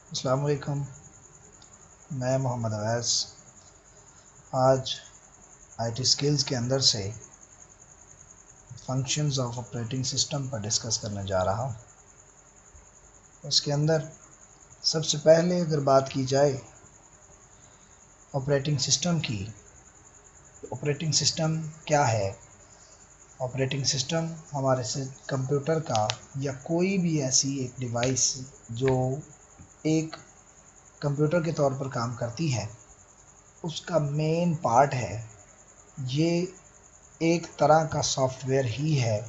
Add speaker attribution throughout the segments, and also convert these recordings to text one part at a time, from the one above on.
Speaker 1: अस्सलाम वालेकुम। मैं मोहम्मद अवैस आज आईटी स्किल्स के अंदर से फंक्शंस ऑफ ऑपरेटिंग सिस्टम पर डिस्कस करने जा रहा हूँ। इसके अंदर सबसे पहले अगर बात की जाए ऑपरेटिंग सिस्टम की, तो ऑपरेटिंग सिस्टम क्या है? ऑपरेटिंग सिस्टम हमारे से कंप्यूटर का या कोई भी ऐसी एक डिवाइस जो एक कंप्यूटर के तौर पर काम करती है, उसका मेन पार्ट है। ये एक तरह का सॉफ्टवेयर ही है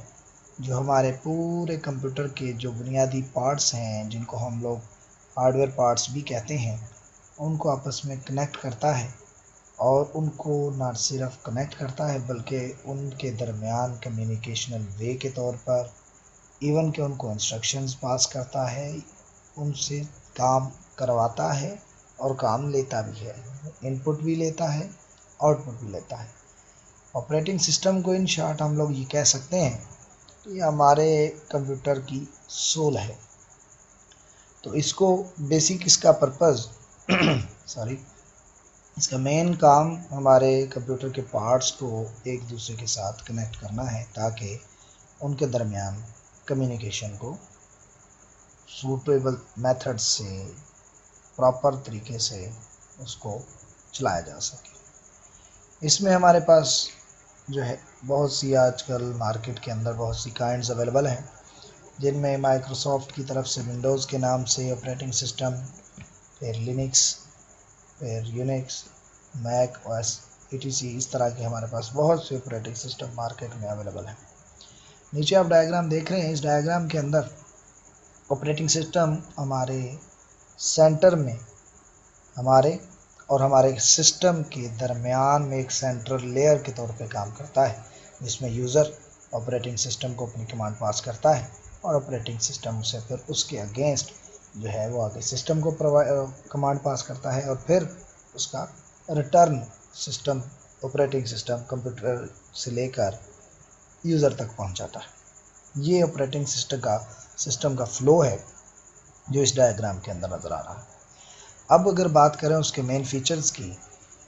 Speaker 1: जो हमारे पूरे कंप्यूटर के जो बुनियादी पार्ट्स हैं, जिनको हम लोग हार्डवेयर पार्ट्स भी कहते हैं, उनको आपस में कनेक्ट करता है। और उनको ना सिर्फ कनेक्ट करता है बल्कि उनके दरमियान कम्युनिकेशनल वे के तौर पर इवन के उनको इंस्ट्रक्शंस पास करता है, उनसे काम करवाता है और काम लेता भी है। इनपुट भी लेता है, आउटपुट भी लेता है। ऑपरेटिंग सिस्टम को इन शॉर्ट हम लोग ये कह सकते हैं कि ये हमारे कंप्यूटर की सोल है। तो इसको बेसिक इसका पर्पज़ सॉरी इसका मेन काम हमारे कंप्यूटर के पार्ट्स को एक दूसरे के साथ कनेक्ट करना है ताकि उनके दरमियान कम्युनिकेशन को सूटेबल मेथड से प्रॉपर तरीके से उसको चलाया जा सके। इसमें हमारे पास जो है बहुत सी आजकल मार्केट के अंदर बहुत सी काइंड्स अवेलेबल हैं, जिनमें माइक्रोसॉफ्ट की तरफ से विंडोज़ के नाम से ऑपरेटिंग सिस्टम, फिर लिनक्स, फिर यूनिक्स, मैक ओएस etc, इस तरह के हमारे पास बहुत से ऑपरेटिंग सिस्टम मार्केट में अवेलेबल हैं। नीचे आप डायग्राम देख रहे हैं। इस डायग्राम के अंदर ऑपरेटिंग सिस्टम हमारे सेंटर में हमारे सिस्टम के दरमियान में एक सेंट्रल लेयर के तौर पे काम करता है, जिसमें यूज़र ऑपरेटिंग सिस्टम को अपनी कमांड पास करता है और ऑपरेटिंग सिस्टम उसे फिर उसके अगेंस्ट जो है वो आगे सिस्टम को कमांड पास करता है और फिर उसका return system operating system computer से लेकर यूज़र तक पहुंचाता है। ये ऑपरेटिंग सिस्टम का फ्लो है जो इस डायग्राम के अंदर नज़र आ रहा है। अब अगर बात करें उसके मेन फीचर्स की,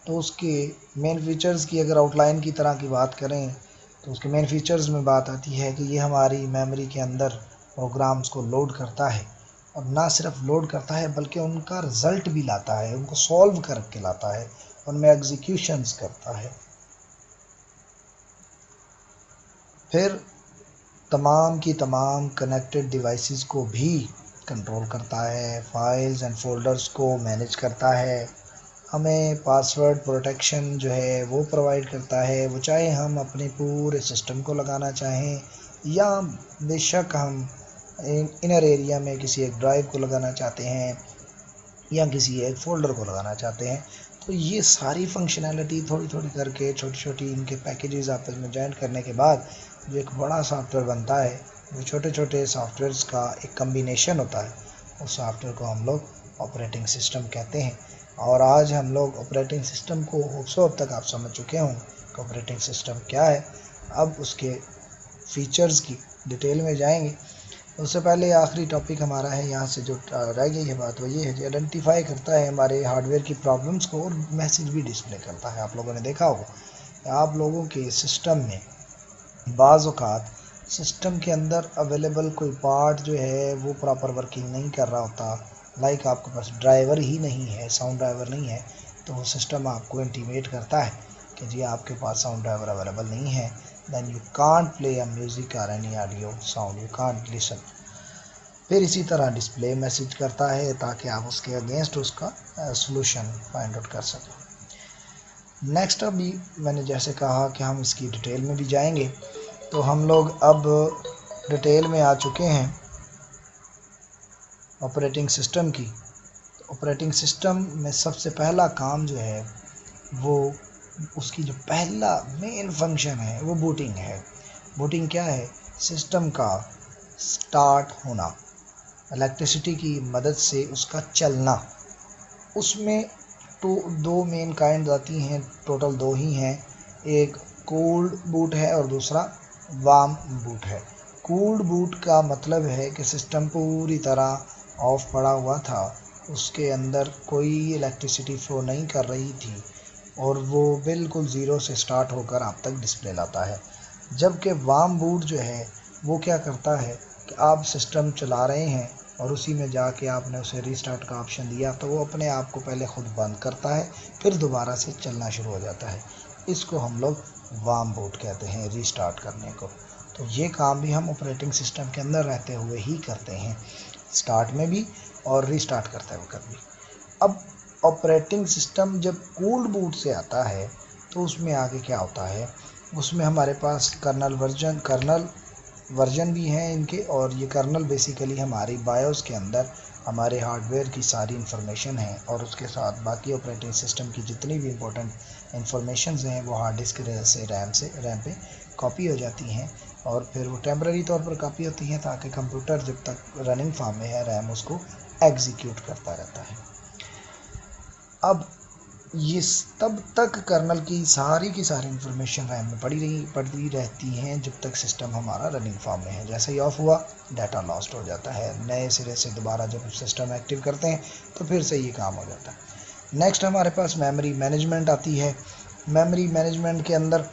Speaker 1: तो उसके मेन फीचर्स की अगर आउटलाइन की तरह की बात करें तो उसके मेन फीचर्स में बात आती है कि ये हमारी मेमोरी के अंदर प्रोग्राम्स को लोड करता है, और ना सिर्फ लोड करता है बल्कि उनका रिज़ल्ट भी लाता है, उनको सॉल्व करके लाता है, उनमें एग्जीक्यूशंस करता है। फिर तमाम की तमाम कनेक्टेड डिवाइसेस को भी कंट्रोल करता है, फाइल्स एंड फोल्डर्स को मैनेज करता है, हमें पासवर्ड प्रोटेक्शन जो है वो प्रोवाइड करता है, वो चाहे हम अपने पूरे सिस्टम को लगाना चाहें या बेशक हम इनर एरिया में किसी एक ड्राइव को लगाना चाहते हैं या किसी एक फ़ोल्डर को लगाना चाहते हैं। तो ये सारी फंक्शनैलिटी थोड़ी थोड़ी करके छोटी छोटी इनके पैकेजेस आपस में जॉइन करने के बाद जो एक बड़ा सॉफ्टवेयर बनता है, जो छोटे छोटे सॉफ्टवेयर्स का एक कम्बिनेशन होता है, उस सॉफ्टवेयर को हम लोग ऑपरेटिंग सिस्टम कहते हैं। और आज हम लोग ऑपरेटिंग सिस्टम को होप्सो अब तक आप समझ चुके हों कि ऑपरेटिंग सिस्टम क्या है। अब उसके फीचर्स की डिटेल में जाएंगे। उससे पहले आखिरी टॉपिक हमारा है, यहाँ से जो रह गई है बात वो ये है कि आइडेंटिफाई करता है हमारे हार्डवेयर की प्रॉब्लम्स को और मैसेज भी डिस्प्ले करता है। आप लोगों ने देखा होगा कि आप लोगों के सिस्टम में बाज़ औक़ात सिस्टम के अंदर अवेलेबल कोई पार्ट जो है वो प्रॉपर वर्किंग नहीं कर रहा होता, लाइक आपके पास ड्राइवर ही नहीं है, साउंड ड्राइवर नहीं है, तो वो सिस्टम आपको इंटीमेट करता है कि जी आपके पास साउंड ड्राइवर अवेलेबल नहीं है, then you can't play a music और any audio sound, you can't listen. फिर इसी तरह डिस्प्ले मैसेज करता है ताकि आप उसके अगेंस्ट उसका सॉल्यूशन फाइंड आउट कर सकें। नेक्स्ट अभी मैंने जैसे कहा कि हम इसकी डिटेल में भी जाएंगे, तो हम लोग अब डिटेल में आ चुके हैं ऑपरेटिंग सिस्टम की। तो ऑपरेटिंग सिस्टम में सबसे पहला काम जो है वो उसकी जो पहला मेन फंक्शन है वो बूटिंग है। बूटिंग क्या है? सिस्टम का स्टार्ट होना, इलेक्ट्रिसिटी की मदद से उसका चलना। उसमें तो दो मेन काइंड आती हैं, टोटल दो ही हैं, एक कोल्ड बूट है और दूसरा वार्म बूट है। कोल्ड बूट का मतलब है कि सिस्टम पूरी तरह ऑफ पड़ा हुआ था उसके अंदर कोई इलेक्ट्रिसिटी फ्लो नहीं कर रही थी और वो बिल्कुल ज़ीरो से स्टार्ट होकर आप तक डिस्प्ले लाता है। जबकि वार्म बूट जो है वो क्या करता है कि आप सिस्टम चला रहे हैं और उसी में जाके आपने उसे रीस्टार्ट का ऑप्शन दिया तो वो अपने आप को पहले ख़ुद बंद करता है, फिर दोबारा से चलना शुरू हो जाता है। इसको हम लोग वार्म बूट कहते हैं, रीस्टार्ट करने को। तो ये काम भी हम ऑपरेटिंग सिस्टम के अंदर रहते हुए ही करते हैं, स्टार्ट में भी और रीस्टार्ट करते वक्त भी। अब ऑपरेटिंग सिस्टम जब कूल्ड बूट से आता है तो उसमें आगे क्या होता है, उसमें हमारे पास कर्नल वर्जन भी हैं इनके, और ये कर्नल बेसिकली हमारी बायोस के अंदर हमारे हार्डवेयर की सारी इन्फॉर्मेशन है और उसके साथ बाकी ऑपरेटिंग सिस्टम की जितनी भी इम्पोर्टेंट इन्फॉर्मेशन हैं वो हार्ड डिस्क से रैम पे कॉपी हो जाती हैं और फिर वो टेम्पररी तौर पर कॉपी होती हैं ताकि कंप्यूटर जब तक रनिंग फॉर्म में है रैम उसको एग्जीक्यूट करता रहता है। अब ये तब तक कर्नल की सारी इन्फॉर्मेशन रैम में पड़ी रहती हैं जब तक सिस्टम हमारा रनिंग फॉर्म में है। जैसे ही ऑफ हुआ डाटा लॉस्ट हो जाता है, नए सिरे से दोबारा जब सिस्टम एक्टिव करते हैं तो फिर से ये काम हो जाता है। नेक्स्ट हमारे पास मेमोरी मैनेजमेंट आती है। मेमोरी मैनेजमेंट के अंदर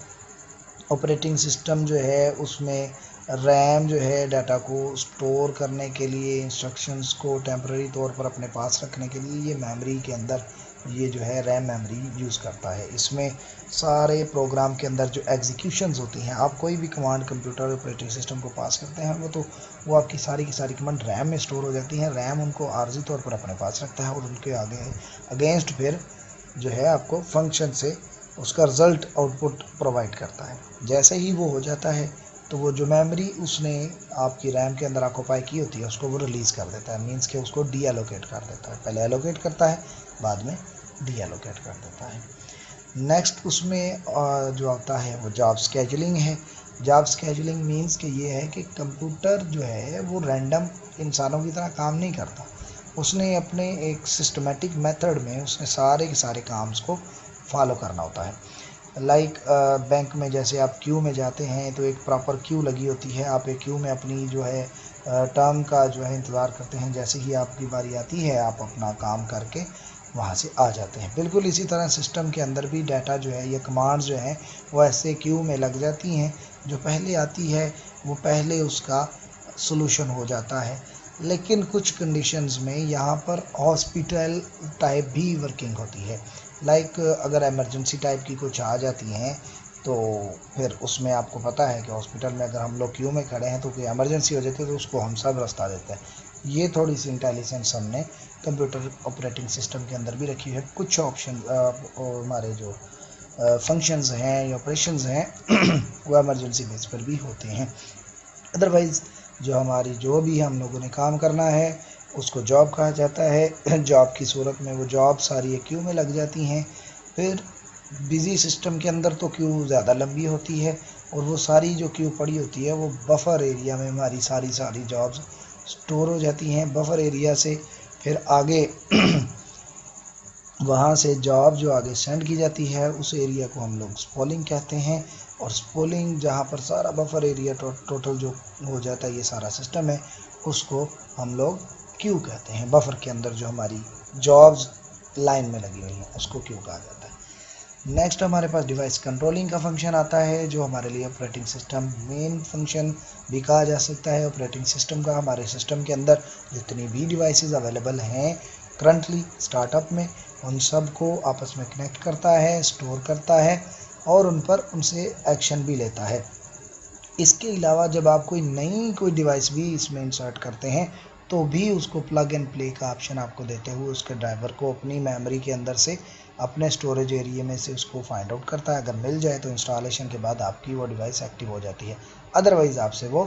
Speaker 1: ऑपरेटिंग सिस्टम जो है उसमें रैम जो है डाटा को स्टोर करने के लिए, इंस्ट्रक्शंस को टेम्पररी तौर पर अपने पास रखने के लिए ये मेमोरी के अंदर ये जो है रैम मेमोरी यूज़ करता है। इसमें सारे प्रोग्राम के अंदर जो एग्जीक्यूशंस होती हैं, आप कोई भी कमांड कंप्यूटर ऑपरेटिंग सिस्टम को पास करते हैं वो आपकी सारी की सारी कमांड रैम में स्टोर हो जाती हैं। रैम उनको आर्जी तौर पर अपने पास रखता है और उनके आगे अगेंस्ट फिर जो है आपको फंक्शन से उसका रिज़ल्ट आउटपुट प्रोवाइड करता है। जैसे ही वो हो जाता है तो वो जो मेमोरी उसने आपकी रैम के अंदर ऑक्यूपाई की होती है उसको वो रिलीज़ कर देता है, मींस कि उसको डी एलोकेट कर देता है। पहले एलोकेट करता है, बाद में डी एलोकेट कर देता है। नेक्स्ट उसमें जो आता है वो जॉब स्केजुलिंग है। जॉब स्केजुलिंग मींस कि ये है कि कंप्यूटर जो है वो रैंडम इंसानों की तरह काम नहीं करता। उसने अपने एक सिस्टमेटिक मेथड में उसने सारे के सारे काम्स को फॉलो करना होता है। लाइक बैंक में जैसे आप क्यू में जाते हैं तो एक प्रॉपर क्यू लगी होती है, आप एक क्यू में अपनी जो है टर्म का जो है इंतज़ार करते हैं। जैसे ही आपकी बारी आती है आप अपना काम करके वहाँ से आ जाते हैं। बिल्कुल इसी तरह सिस्टम के अंदर भी डाटा जो है या कमांड्स जो हैं वो ऐसे क्यू में लग जाती हैं, जो पहले आती है वो पहले उसका सॉल्यूशन हो जाता है। लेकिन कुछ कंडीशंस में यहाँ पर हॉस्पिटल टाइप भी वर्किंग होती है। लाइक अगर इमरजेंसी टाइप की कुछ आ जाती हैं तो फिर उसमें आपको पता है कि हॉस्पिटल में अगर हम लोग क्यू में खड़े हैं तो कोई इमरजेंसी हो जाती है तो उसको हम सब रास्ता देते हैं। ये थोड़ी सी इंटेलिजेंस हमने कंप्यूटर ऑपरेटिंग सिस्टम के अंदर भी रखी है। कुछ ऑप्शन हमारे जो फंक्शंस हैं या ऑपरेशंस हैं वो इमरजेंसी बेस पर भी होते हैं। अदरवाइज़ जो हमारी जो भी हम लोगों ने काम करना है उसको जॉब कहा जाता है। जॉब की सूरत में वो जॉब सारी एक क्यू में लग जाती हैं। फिर बिज़ी सिस्टम के अंदर तो क्यू ज़्यादा लंबी होती है और वो सारी जो क्यू पड़ी होती है वो बफर एरिया में हमारी सारी जॉब्स स्टोर हो जाती हैं। बफर एरिया से फिर आगे वहाँ से जॉब जो आगे सेंड की जाती है उस एरिया को हम लोग स्पॉलिंग कहते हैं। और स्पॉलिंग जहाँ पर सारा बफर एरिया टोटल जो हो जाता है ये सारा सिस्टम है उसको हम लोग क्यू कहते हैं। बफर के अंदर जो हमारी जॉब्स लाइन में लगी हुई हैं उसको क्यू कहा जाता है। नेक्स्ट हमारे पास डिवाइस कंट्रोलिंग का फंक्शन आता है जो हमारे लिए ऑपरेटिंग सिस्टम मेन फंक्शन भी कहा जा सकता है। ऑपरेटिंग सिस्टम का हमारे सिस्टम के अंदर जितनी भी डिवाइसेस अवेलेबल हैं करंटली स्टार्टअप में उन सब को आपस में कनेक्ट करता है, स्टोर करता है और उन पर उनसे एक्शन भी लेता है। इसके अलावा जब आप कोई डिवाइस भी इसमें इंसर्ट करते हैं तो भी उसको प्लग एंड प्ले का ऑप्शन आपको देते हुए उसके ड्राइवर को अपनी मेमोरी के अंदर से अपने स्टोरेज एरिया में से उसको फाइंड आउट करता है। अगर मिल जाए तो इंस्टॉलेशन के बाद आपकी वो डिवाइस एक्टिव हो जाती है। अदरवाइज़ आपसे वो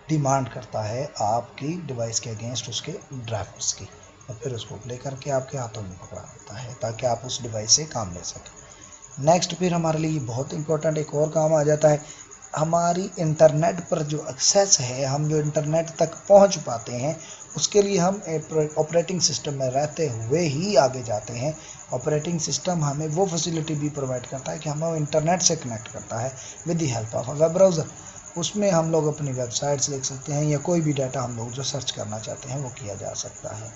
Speaker 1: डिमांड करता है आपकी डिवाइस के अगेंस्ट उसके ड्राइवर्स की और फिर उसको प्ले करके आपके हाथों में पकड़ा देता है ताकि आप उस डिवाइस से काम ले सकें। नेक्स्ट फिर हमारे लिए बहुत इंपॉर्टेंट एक और काम आ जाता है, हमारी इंटरनेट पर जो एक्सेस है, हम जो इंटरनेट तक पहुंच पाते हैं उसके लिए हम ऑपरेटिंग सिस्टम में रहते हुए ही आगे जाते हैं। ऑपरेटिंग सिस्टम हमें वो फैसिलिटी भी प्रोवाइड करता है कि हमें इंटरनेट से कनेक्ट करता है with the help of a web browser. उसमें हम लोग अपनी वेबसाइट्स देख सकते हैं या कोई भी डाटा हम लोग जो सर्च करना चाहते हैं वो किया जा सकता है।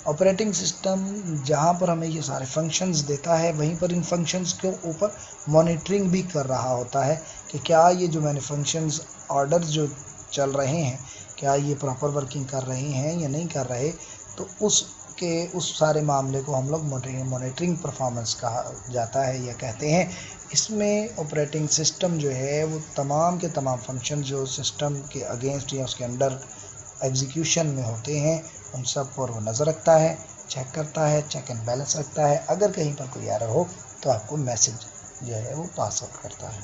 Speaker 1: ऑपरेटिंग सिस्टम जहाँ पर हमें ये सारे फंक्शंस देता है वहीं पर इन फंक्शंस के ऊपर मॉनिटरिंग भी कर रहा होता है कि क्या ये जो मैंने फंक्शंस ऑर्डर्स जो चल रहे हैं क्या ये प्रॉपर वर्किंग कर रहे हैं या नहीं कर रहे। तो उस सारे मामले को हम लोग मॉनिटरिंग परफॉर्मेंस कहा जाता है या कहते हैं। इसमें ऑपरेटिंग सिस्टम जो है वो तमाम के तमाम फंक्शन जो सिस्टम के अगेंस्ट या उसके अंडर एग्जीक्यूशन में होते हैं उन सब पर वो नज़र रखता है, चेक करता है, चेक एंड बैलेंस रखता है। अगर कहीं पर कोई एरर हो तो आपको मैसेज जो है वो पास आउट करता है।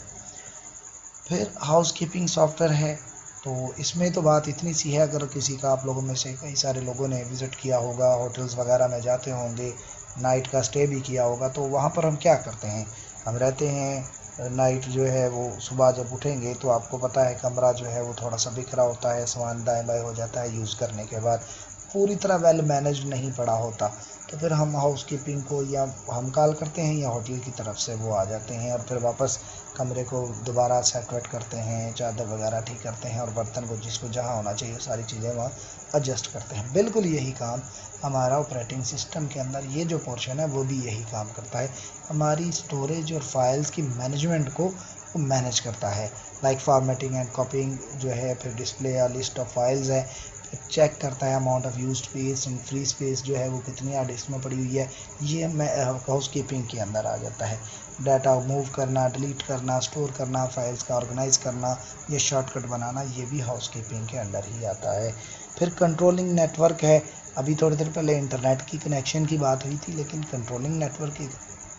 Speaker 1: फिर हाउस कीपिंग सॉफ्टवेयर है, तो इसमें तो बात इतनी सी है, अगर किसी का आप लोगों में से कई सारे लोगों ने विज़िट किया होगा, होटल्स वगैरह में जाते होंगे, नाइट का स्टे भी किया होगा, तो वहाँ पर हम क्या करते हैं, हम रहते हैं नाइट जो है वो सुबह जब उठेंगे तो आपको पता है कमरा जो है वो थोड़ा सा बिखरा होता है, सामान दाएं बाएं हो जाता है, यूज़ करने के बाद पूरी तरह वेल मैनेज नहीं पड़ा होता। तो फिर हम हाउस कीपिंग को या हम कॉल करते हैं या होटल की तरफ से वो आ जाते हैं और फिर वापस कमरे को दोबारा सेट वेट करते हैं, चादर वगैरह ठीक करते हैं और बर्तन को जिसको जहाँ होना चाहिए सारी चीज़ें वहाँ एडजस्ट करते हैं। बिल्कुल यही काम हमारा ऑपरेटिंग सिस्टम के अंदर ये जो पोर्शन है वो भी यही काम करता है, हमारी स्टोरेज और फाइल्स की मैनेजमेंट को वो मैनेज करता है। लाइक फॉर्मेटिंग एंड कॉपिंग जो है, फिर डिस्प्ले या लिस्ट ऑफ फाइल्स है, चेक करता है amount of used space and free space जो है वो कितनी हार्ड डिस्क में पड़ी हुई है, ये हाउस कीपिंग के अंदर आ जाता है। डाटा मूव करना, डिलीट करना, स्टोर करना, फाइल्स का ऑर्गेनाइज करना, ये शॉर्टकट बनाना, ये भी हाउस कीपिंग के अंडर ही आता है। फिर कंट्रोलिंग नेटवर्क है, अभी थोड़ी देर पहले इंटरनेट की कनेक्शन की बात हुई थी, लेकिन कंट्रोलिंग नेटवर्क एक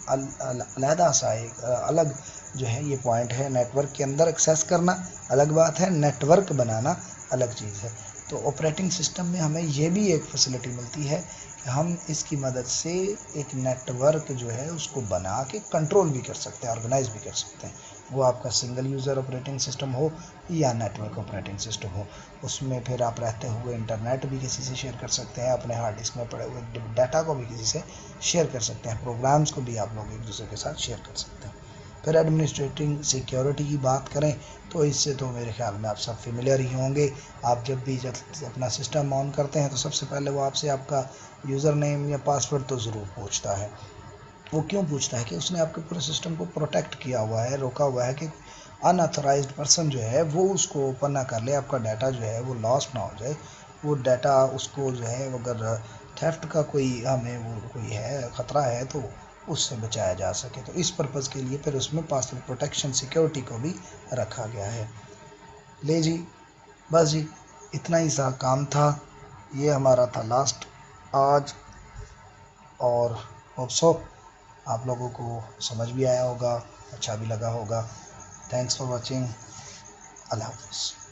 Speaker 1: अलहदा सा एक अलग जो है ये पॉइंट है। नेटवर्क के अंदर एक्सेस करना अलग बात है, नेटवर्क बनाना अलग चीज़ है। तो ऑपरेटिंग सिस्टम में हमें ये भी एक फैसिलिटी मिलती है कि हम इसकी मदद से एक नेटवर्क जो है उसको बना के कंट्रोल भी कर सकते हैं, ऑर्गेनाइज भी कर सकते हैं। वो आपका सिंगल यूज़र ऑपरेटिंग सिस्टम हो या नेटवर्क ऑपरेटिंग सिस्टम हो, उसमें फिर आप रहते हुए इंटरनेट भी किसी से शेयर कर सकते हैं, अपने हार्ड डिस्क में पड़े हुए डाटा को भी किसी से शेयर कर सकते हैं, प्रोग्राम्स को भी आप लोग एक दूसरे के साथ शेयर कर सकते हैं। फिर एडमिनिस्ट्रेटिंग सिक्योरिटी की बात करें तो इससे तो मेरे ख्याल में आप सब फेमिलियर ही होंगे। आप जब अपना सिस्टम ऑन करते हैं तो सबसे पहले वो आपसे आपका यूज़र नेम या पासवर्ड तो ज़रूर पूछता है। वो क्यों पूछता है कि उसने आपके पूरे सिस्टम को प्रोटेक्ट किया हुआ है, रोका हुआ है कि अनऑथराइज्ड पर्सन जो है वो उसको ओपन ना कर ले, आपका डाटा जो है वो लॉस्ट ना हो जाए, वो डाटा उसको जो है अगर थेफ्ट का कोई हमें वो कोई है ख़तरा है तो उससे बचाया जा सके। तो इस पर्पज़ के लिए फिर उसमें पासवर्ड प्रोटेक्शन सिक्योरिटी को भी रखा गया है। ले जी, बस जी, इतना ही सा काम था, ये हमारा था लास्ट आज। और होप सो आप लोगों को समझ भी आया होगा, अच्छा भी लगा होगा। Thanks for watching. अल्लाह हाफ़िज़।